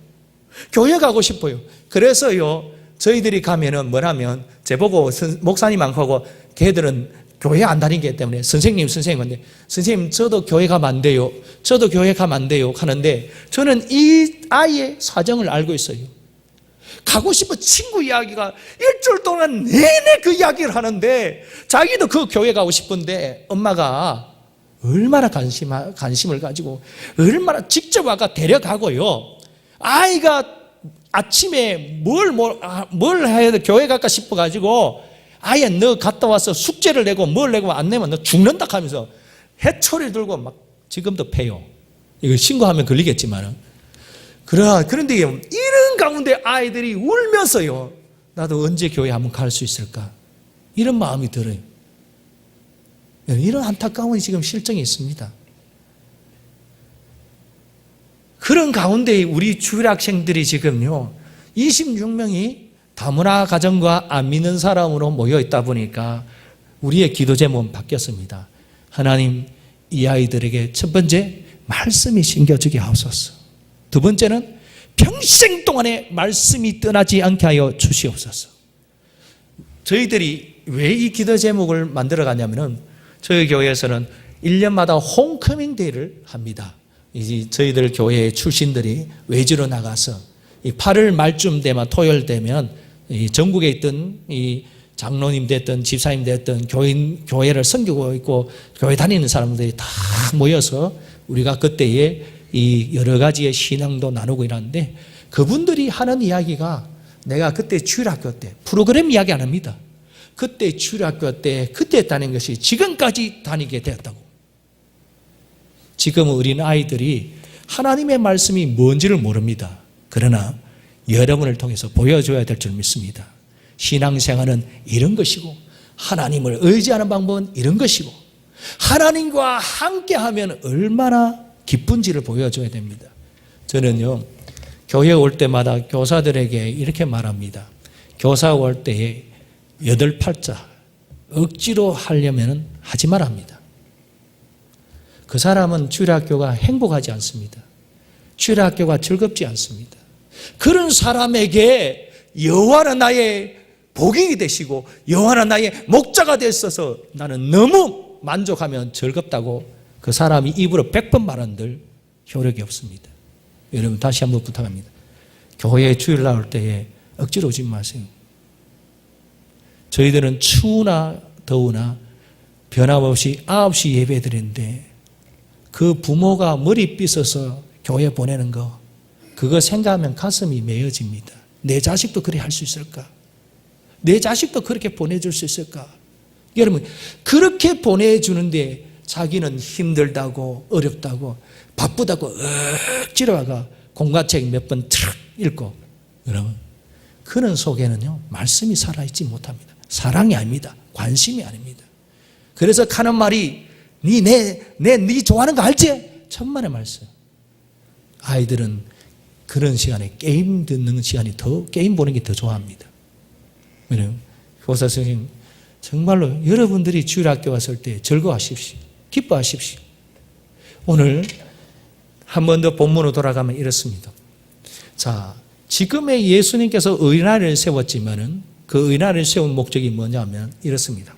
[SPEAKER 1] 교회 가고 싶어요. 그래서요, 저희들이 가면은 뭐라면 제보고 목사님하고 걔들은 교회 안 다니기 때문에 선생님 근데 선생님 저도 교회 가면 안 돼요. 저도 교회 가면 안 돼요 하는데, 저는 이 아이의 사정을 알고 있어요. 가고 싶은 친구 이야기가 일주일 동안 내내 그 이야기를 하는데 자기도 그 교회 가고 싶은데 엄마가 얼마나 관심을 가지고 얼마나 직접 와가 데려가고요. 아이가 아침에 뭘 해야 돼? 교회 갈까 싶어가지고 아예 너 갔다 와서 숙제를 내고 뭘 내고 안 내면 너 죽는다 하면서 해초리 들고 막 지금도 패요. 이거 신고하면 걸리겠지만은. 그런데 이런 가운데 아이들이 울면서요, 나도 언제 교회 한번 갈 수 있을까? 이런 마음이 들어요. 이런 안타까운 지금 실정이 있습니다. 그런 가운데 우리 주일 학생들이 지금요, 26명이 다문화 가정과 안 믿는 사람으로 모여 있다 보니까 우리의 기도 제목은 바뀌었습니다. 하나님, 이 아이들에게 첫 번째 말씀이 심겨지게 하옵소서. 두 번째는 평생 동안에 말씀이 떠나지 않게 하여 주시옵소서. 저희들이 왜 이 기도 제목을 만들어 가냐면은, 저희 교회에서는 1년마다 홈커밍 데이를 합니다. 이제 저희들 교회 출신들이 외지로 나가서 8월 말쯤 되면, 토요일 되면 전국에 있던 이 장로님 됐든 집사님 됐든 교회를 섬기고 있고 교회 다니는 사람들이 다 모여서 우리가 그때에 이 여러 가지의 신앙도 나누고 이러는데, 그분들이 하는 이야기가, 내가 그때 주일학교 때 프로그램 이야기 안 합니다. 그때 주일학교 때 그때 했다는 것이 지금까지 다니게 되었다고. 지금 어린 아이들이 하나님의 말씀이 뭔지를 모릅니다. 그러나 여러분을 통해서 보여줘야 될 줄 믿습니다. 신앙생활은 이런 것이고, 하나님을 의지하는 방법은 이런 것이고, 하나님과 함께하면 얼마나 기쁜지를 보여줘야 됩니다. 저는요, 교회 올 때마다 교사들에게 이렇게 말합니다. 교사 올 때에 8팔자 억지로 하려면 하지 말합니다. 그 사람은 주일학교가 행복하지 않습니다. 주일학교가 즐겁지 않습니다. 그런 사람에게 여호와는 나의 복이 되시고 여호와는 나의 목자가 되셔서 나는 너무 만족하면 즐겁다고 그 사람이 입으로 100번 말한들 효력이 없습니다. 여러분 다시 한번 부탁합니다. 교회에 주일 나올 때에 억지로 오지 마세요. 저희들은 추우나 더우나 변함없이 9시 예배 드리는데 그 부모가 머리 빗어서 교회 보내는 거 그거 생각하면 가슴이 메어집니다. 내 자식도 그래 할 수 있을까? 내 자식도 그렇게 보내줄 수 있을까? 여러분 그렇게 보내주는데 자기는 힘들다고 어렵다고 바쁘다고 억지로 와가 공과책 몇 번 탁 읽고 여러분 그는 속에는요 말씀이 살아있지 못합니다. 사랑이 아닙니다. 관심이 아닙니다. 그래서 하는 말이 네 좋아하는 거 알지? 천만의 말씀. 아이들은 그런 시간에 게임 듣는 시간이 게임 보는 게 더 좋아합니다. 왜냐면 교사 선생님 정말로 여러분들이 주일학교 왔을 때 즐거워하십시오. 기뻐하십시오. 오늘 한 번 더 본문으로 돌아가면 이렇습니다. 자, 지금의 예수님께서 의인화를 세웠지만은 그 의인화를 세운 목적이 뭐냐면 이렇습니다.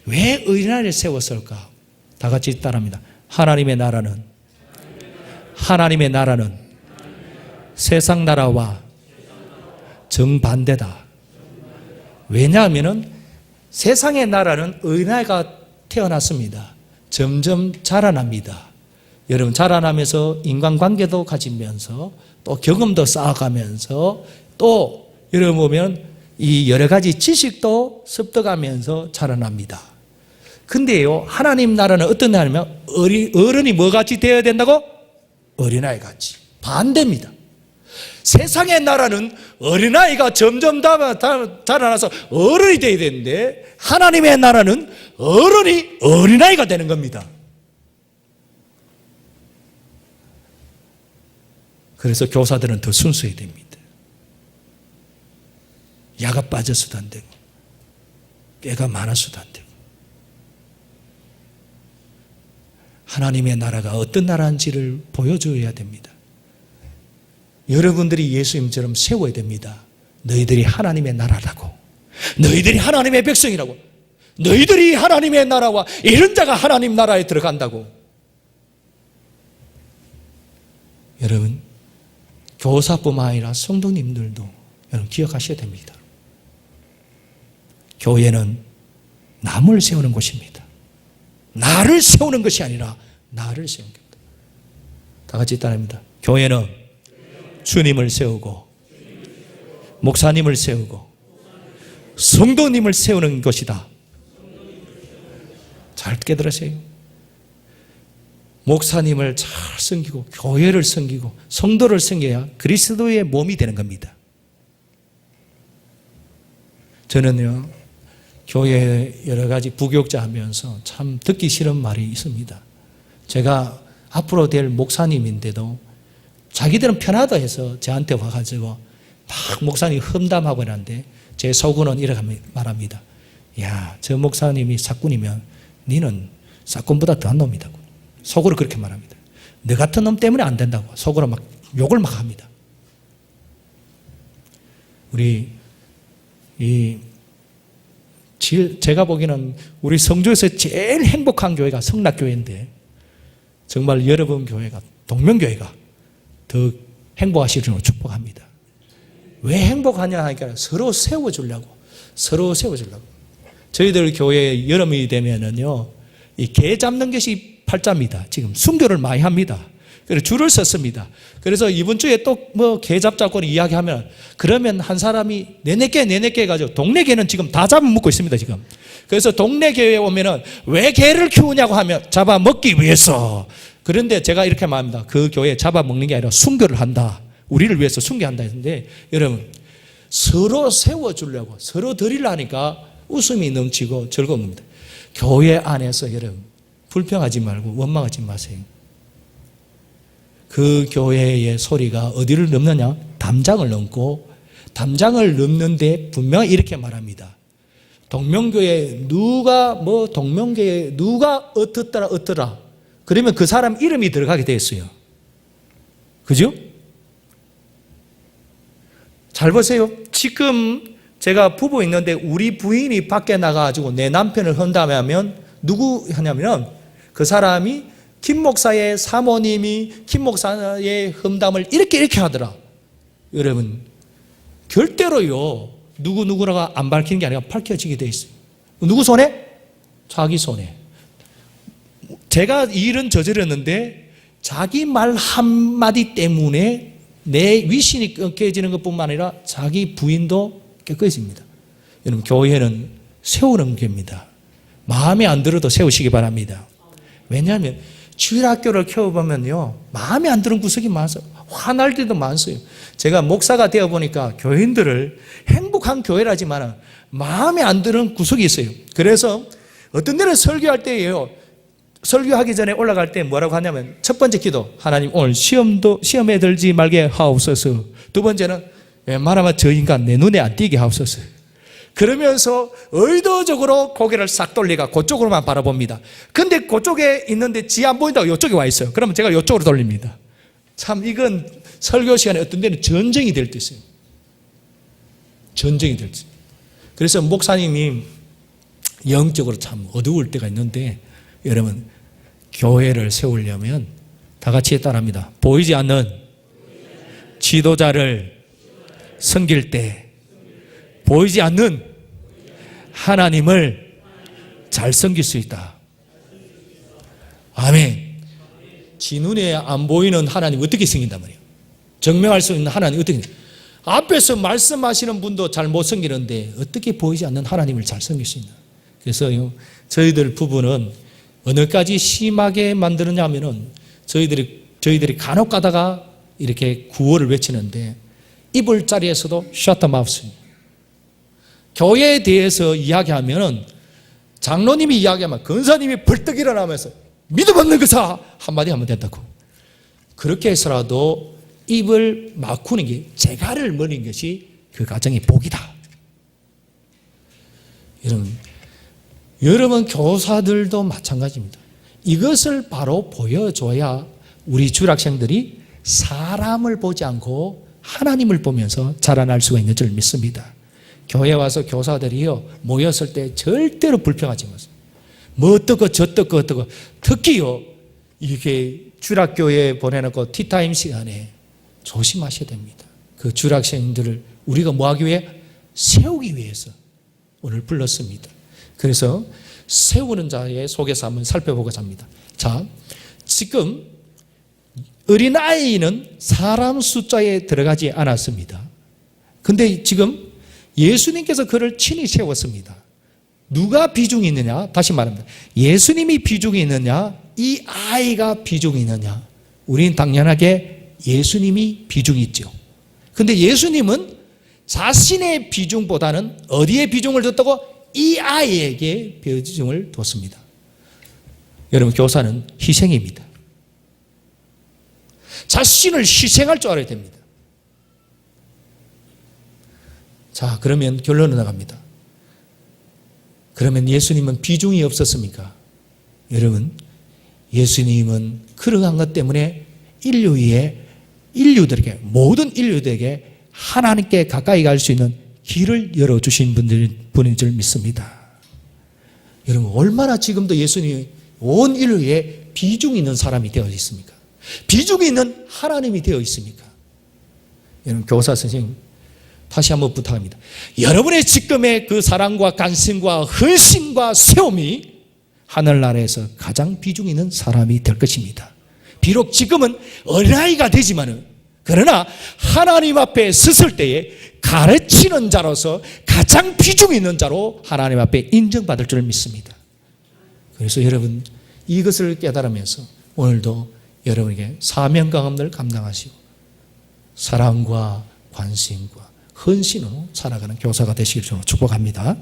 [SPEAKER 1] 왜 의인화를 세웠을까? 다 같이 따라합니다. 하나님의 나라는 세상 나라와 정반대다. 왜냐하면 세상의 나라는 의인화가 태어났습니다. 점점 자라납니다. 여러분 자라나면서 인간관계도 가지면서 또 경험도 쌓아가면서 또 여러분 보면 이 여러 가지 지식도 습득하면서 자라납니다. 근데요 하나님 나라는 어떤 나라냐면 어른이 뭐같이 되어야 된다고? 어린아이 같이. 반대입니다. 세상의 나라는 어린아이가 점점 자라나서 어른이 되어야 되는데 하나님의 나라는 어른이 어린아이가 되는 겁니다. 그래서 교사들은 더 순수해야 됩니다. 야가 빠져서도 안 되고 깨가 많아서도 안 되고 하나님의 나라가 어떤 나라인지를 보여줘야 됩니다. 여러분들이 예수님처럼 세워야 됩니다. 너희들이 하나님의 나라라고, 너희들이 하나님의 백성이라고, 너희들이 하나님의 나라와 이런 자가 하나님 나라에 들어간다고. 여러분 교사뿐만 아니라 성도님들도 여러분 기억하셔야 됩니다. 교회는 남을 세우는 곳입니다. 나를 세우는 것이 아니라 나를 세우는 겁니다. 다 같이 따라합니다. 교회는 주님을 세우고 목사님을 세우고 성도님을 세우는 것이다. 잘 깨달으세요. 목사님을 잘 섬기고 교회를 섬기고 성도를 섬겨야 그리스도의 몸이 되는 겁니다. 저는요 교회 여러 가지 부교육자 하면서 참 듣기 싫은 말이 있습니다. 제가 앞으로 될 목사님인데도 자기들은 편하다 해서 저한테 와가지고 막 목사님 험담하고 이러는데 제 속으로는 이렇게 말합니다. 야, 저 목사님이 사꾼이면 니는 사꾼보다 더한 놈이다고. 속으로 그렇게 말합니다. 너 같은 놈 때문에 안 된다고 속으로 막 욕을 막 합니다. 제가 보기에는 우리 성주에서 제일 행복한 교회가 성락교회인데 정말 여러분 교회가 동명교회가 더 행복하시리라고 축복합니다. 왜 행복하냐 하니까 서로 세워주려고. 저희들 교회 여름이 되면은요 이 개 잡는 것이 팔자입니다. 지금 순교를 많이 합니다. 그래서 줄을 섰습니다. 그래서 이번 주에 또 뭐 개 잡자고 이야기하면 그러면 한 사람이 네네 개 가지고 동네 개는 지금 다 잡아먹고 있습니다. 지금. 그래서 동네 교회에 오면은 왜 개를 키우냐고 하면 잡아먹기 위해서. 그런데 제가 이렇게 말합니다. 그 교회 잡아먹는 게 아니라 순교를 한다. 우리를 위해서 순교한다 했는데 여러분 서로 세워주려고 서로 드리려니까 웃음이 넘치고 즐거운 겁니다. 교회 안에서 여러분 불평하지 말고 원망하지 마세요. 그 교회의 소리가 어디를 넘느냐? 담장을 넘고 담장을 넘는데 분명히 이렇게 말합니다. 동명교회 누가 어떻더라 그러면 그 사람 이름이 들어가게 되어 있어요. 그죠? 잘 보세요. 지금 제가 부부 있는데 우리 부인이 밖에 나가가지고 내 남편을 험담하면 누구 하냐면 그 사람이 김 목사의 사모님이 김 목사의 험담을 이렇게 하더라. 여러분, 절대로요, 누구라고 안 밝히는 게 아니라 밝혀지게 돼 있어요. 누구 손에? 자기 손에. 제가 이 일은 저질렀는데 자기 말 한마디 때문에 내 위신이 깨지는 것뿐만 아니라 자기 부인도 깨끗해집니다. 여러분, 교회는 세우는 교회입니다. 마음에 안 들어도 세우시기 바랍니다. 왜냐하면 주일학교를 키워보면요, 마음에 안 드는 구석이 많아요. 화날 때도 많아요. 제가 목사가 되어보니까 교인들을 행복한 교회라지만 마음에 안 드는 구석이 있어요. 그래서 어떤 데는 설교할 때예요, 설교하기 전에 올라갈 때 뭐라고 하냐면, 첫 번째 기도, 하나님 오늘 시험에 들지 말게 하옵소서. 두 번째는 웬만하면 저 인간 내 눈에 안 띄게 하옵소서. 그러면서 의도적으로 고개를 싹 돌리가 그쪽으로만 바라봅니다. 근데 그쪽에 있는데 지 안 보인다고 이쪽에 와 있어요. 그러면 제가 이쪽으로 돌립니다. 참, 이건 설교 시간에 어떤 데는 전쟁이 될 때 있어요. 전쟁이 될 때. 그래서 목사님이 영적으로 참 어두울 때가 있는데, 여러분, 교회를 세우려면 다 같이 따라합니다. 보이지 않는 지도자를 섬길 때 보이지 않는 하나님을 잘 섬길 수 있다. 아멘. 지 눈에 안 보이는 하나님 어떻게 섬긴단 말이에요? 증명할 수 있는 하나님 어떻게? 앞에서 말씀하시는 분도 잘 못 섬기는데 어떻게 보이지 않는 하나님을 잘 섬길 수 있나? 그래서 저희들 부부는 어느까지 심하게 만드느냐 하면은 저희들이 간혹 가다가 이렇게 구호를 외치는데 입을 자리에서도 shut the mouth. 교회에 대해서 이야기하면은 장로님이 이야기하면 권사님이 벌떡 일어나면서 믿음 없는 것아 한마디 하면 된다고. 그렇게 해서라도 입을 막히는 게, 재갈을 머는 것이 그 가정의 복이다. 여러분 교사들도 마찬가지입니다. 이것을 바로 보여줘야 우리 주일학생들이 사람을 보지 않고 하나님을 보면서 자라날 수가 있는 줄 믿습니다. 교회 와서 교사들이요, 모였을 때 절대로 불평하지 마세요. 뭐 어떻고 저 어떻고 특히요, 이렇게 주일학교에 보내놓고 티타임 시간에 조심하셔야 됩니다. 그 주일학생들을 우리가 뭐 하기 위해? 세우기 위해서 오늘 불렀습니다. 그래서 세우는 자의 속에서 한번 살펴보고자 합니다. 자, 지금 어린아이는 사람 숫자에 들어가지 않았습니다. 근데 지금 예수님께서 그를 친히 세웠습니다. 누가 비중이 있느냐? 다시 말합니다. 예수님이 비중이 있느냐? 이 아이가 비중이 있느냐? 우리는 당연하게 예수님이 비중이 있죠. 근데 예수님은 자신의 비중보다는 어디에 비중을 뒀다고? 이 아이에게 비중을 뒀습니다. 여러분, 교사는 희생입니다. 자신을 희생할 줄 알아야 됩니다. 자, 그러면 결론은 나갑니다. 그러면 예수님은 비중이 없었습니까? 여러분, 예수님은 그러한 것 때문에 인류들에게, 모든 인류들에게 하나님께 가까이 갈 수 있는 길을 열어주신 분인 줄 믿습니다. 여러분, 얼마나 지금도 예수님이 온 인류에 비중이 있는 사람이 되어 있습니까? 비중이 있는 하나님이 되어 있습니까? 여러분, 교사 선생님, 다시 한번 부탁합니다. 여러분의 지금의 그 사랑과 관심과 헌신과 세움이 하늘나라에서 가장 비중 있는 사람이 될 것입니다. 비록 지금은 어린아이가 되지만은, 그러나 하나님 앞에 섰을 때에 가르치는 자로서 가장 비중 있는 자로 하나님 앞에 인정받을 줄 믿습니다. 그래서 여러분, 이것을 깨달으면서 오늘도 여러분에게 사명감을 감당하시고 사랑과 관심과 헌신으로 살아가는 교사가 되시길 저는 축복합니다.